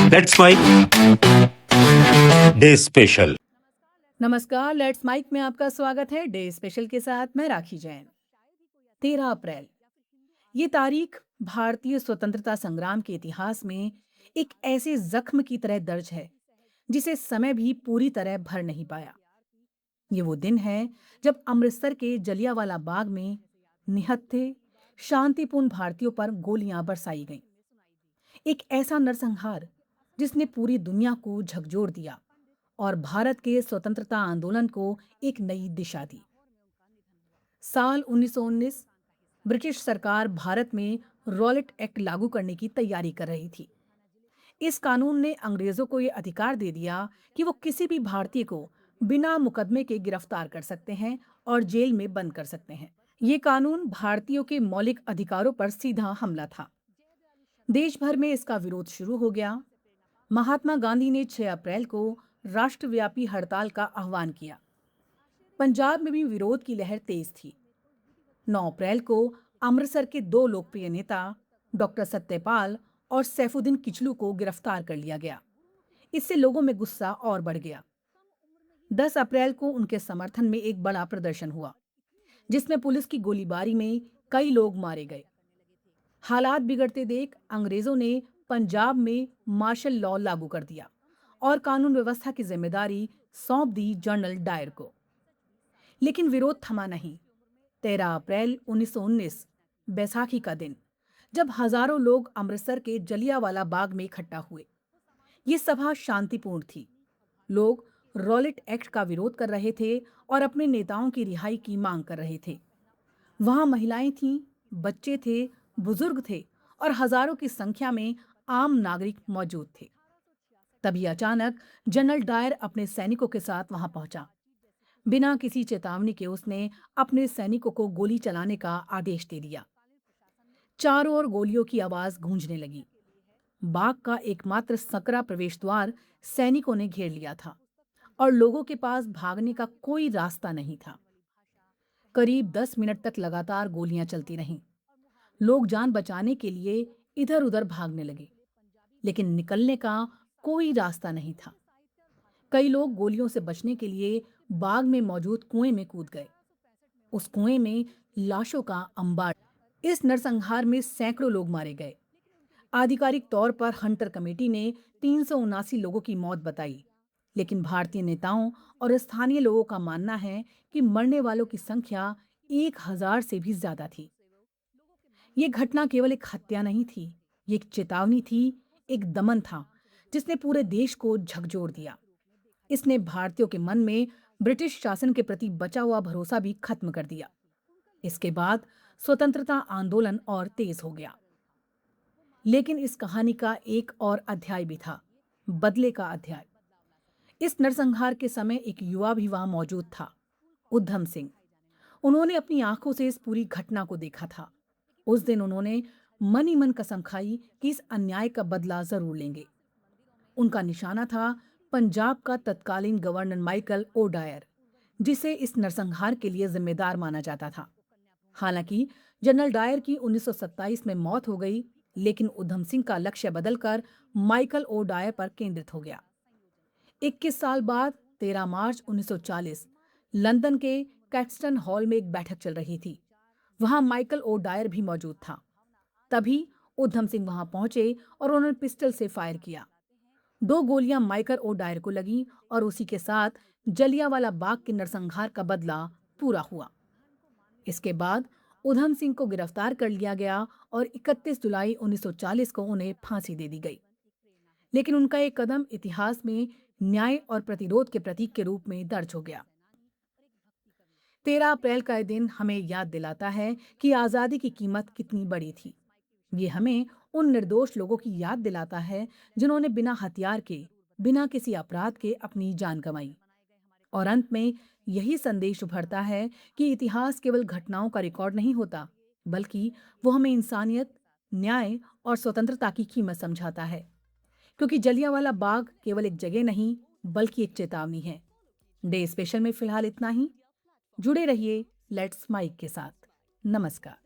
Let's mic day special. नमस्कार, let's mic में आपका स्वागत है। डे स्पेशल के साथ मैं राखी जैन। 13 अप्रैल, ये तारीख भारतीय स्वतंत्रता संग्राम के इतिहास में एक ऐसे जख्म की तरह दर्ज है जिसे समय भी पूरी तरह भर नहीं पाया। ये वो दिन है जब अमृतसर के जलियांवाला बाग में निहत्थे शांतिपूर्ण भारतीयों पर गोलियां बरसाई गईं। एक ऐसा नरसंहार जिसने पूरी दुनिया को झकझोर दिया और भारत के स्वतंत्रता आंदोलन को एक नई दिशा दी। साल 1919, ब्रिटिश सरकार भारत में रॉलेट एक्ट लागू करने की तैयारी कर रही थी। इस कानून ने अंग्रेजों को यह अधिकार दे दिया कि वो किसी भी भारतीय को बिना मुकदमे के गिरफ्तार कर सकते हैं और जेल में बंद कर सकते हैं। ये कानून भारतीयों के मौलिक अधिकारों पर सीधा हमला था। देश भर में इसका विरोध शुरू हो गया। महात्मा गांधी ने 6 अप्रैल को राष्ट्रव्यापी हड़ताल का आह्वान किया। पंजाब में भी विरोध की लहर तेज थी। 9 अप्रैल को अमृतसर के दो लोकप्रिय नेता डॉक्टर सत्यपाल और सैफुद्दीन किचलू को गिरफ्तार कर लिया गया। इससे लोगों में गुस्सा और बढ़ गया। 10 अप्रैल को उनके समर्थन में एक बड़ा प्रदर्शन हुआ जिसमें पुलिस की गोलीबारी में कई लोग मारे गए। हालात बिगड़ते देख अंग्रेजों ने पंजाब में मार्शल लॉ लागू कर दिया और कानून व्यवस्था की जिम्मेदारी सौंप दी जनरल डायर को। लेकिन विरोध थमा नहीं। 13 अप्रैल 1919, बैसाखी का दिन, जब हजारों लोग अमृतसर के जलियांवाला बाग में इकट्ठा हुए। ये सभा शांतिपूर्ण थी। लोग रॉलेट एक्ट का विरोध कर रहे थे और अपने नेताओं की रिहाई की मांग कर रहे थे। वहां महिलाएं थीं, बच्चे थे, बुजुर्ग थे और हजारों की संख्या में आम नागरिक मौजूद थे। तभी अचानक जनरल डायर अपने सैनिकों के साथ वहां पहुंचा। बिना किसी चेतावनी के उसने अपने सैनिकों को गोली चलाने का आदेश दे दिया। चारों ओर गोलियों की आवाज गूंजने लगी। बाग का एकमात्र सकरा प्रवेश द्वार सैनिकों ने घेर लिया था और लोगों के पास भागने का कोई रास्ता नहीं था। करीब 10 मिनट तक लगातार गोलियां चलती रहीं। लोग जान बचाने के लिए इधर उधर भागने लगे, लेकिन निकलने का कोई रास्ता नहीं था। कई लोग गोलियों से बचने के लिए बाग में मौजूद कुएं में कूद गए। उस कुएं में लाशों का अंबार। इस नरसंहार में सैकड़ों लोग मारे गए। आधिकारिक तौर पर हंटर कमेटी ने 379 लोगों की मौत बताई, लेकिन भारतीय नेताओं और स्थानीय लोगों का मानना है कि मरने वालों की संख्या 1000 से भी ज्यादा थी। ये घटना केवल एक हत्या नहीं थी, ये एक चेतावनी थी, एक दमन था जिसने पूरे देश को झकझोर दिया। इसने भारतीयों के मन में ब्रिटिश शासन के प्रति बचा हुआ भरोसा भी खत्म कर दिया। इसके बाद स्वतंत्रता आंदोलन और तेज हो गया। लेकिन इस कहानी का एक और अध्याय भी था, बदले का अध्याय। इस नरसंहार के समय एक युवा भी वहां मौजूद था, उधम सिंह। उन्होंने अपनी आंखों से इस पूरी घटना को देखा था। उस दिन उन्होंने मन ही मन कसम खाई कि इस अन्याय का बदला जरूर लेंगे। उनका निशाना था पंजाब का तत्कालीन गवर्नर माइकल ओ डायर, जिसे इस नरसंहार के लिए जिम्मेदार माना जाता था। हालांकि जनरल डायर की 1927 में मौत हो गई, लेकिन उधम सिंह का लक्ष्य बदलकर माइकल ओ डायर पर केंद्रित हो गया। 21 साल बाद 13 मार्च 1940 लंदन के कैक्सटन हॉल में एक बैठक चल रही थी। वहां माइकल ओ डायर भी मौजूद था। तभी उधम सिंह वहां पहुंचे और उन्होंने पिस्टल से फायर किया। 2 गोलियां माइकल ओ डायर को लगी और उसी के साथ जलियांवाला बाग के नरसंहार का बदला पूरा हुआ। इसके बाद उधम सिंह को गिरफ्तार कर लिया गया और 31 जुलाई 1940 को उन्हें फांसी दे दी गई। लेकिन उनका एक कदम इतिहास में न्याय और प्रतिरोध के प्रतीक के रूप में दर्ज हो गया। 13 अप्रैल का यह दिन हमें याद दिलाता है कि आजादी की कीमत कितनी बड़ी थी। ये हमें उन निर्दोष लोगों की याद दिलाता है जिन्होंने बिना हथियार के, बिना किसी अपराध के अपनी जान गंवाई। और अंत में यही संदेश उभरता है कि इतिहास केवल घटनाओं का रिकॉर्ड नहीं होता, बल्कि वो हमें इंसानियत, न्याय और स्वतंत्रता की कीमत समझाता है। क्योंकि जलियांवाला बाग केवल एक जगह नहीं, बल्कि एक चेतावनी है। डे स्पेशल में फिलहाल इतना ही। जुड़े रहिए लेट्स माइक के साथ। नमस्कार।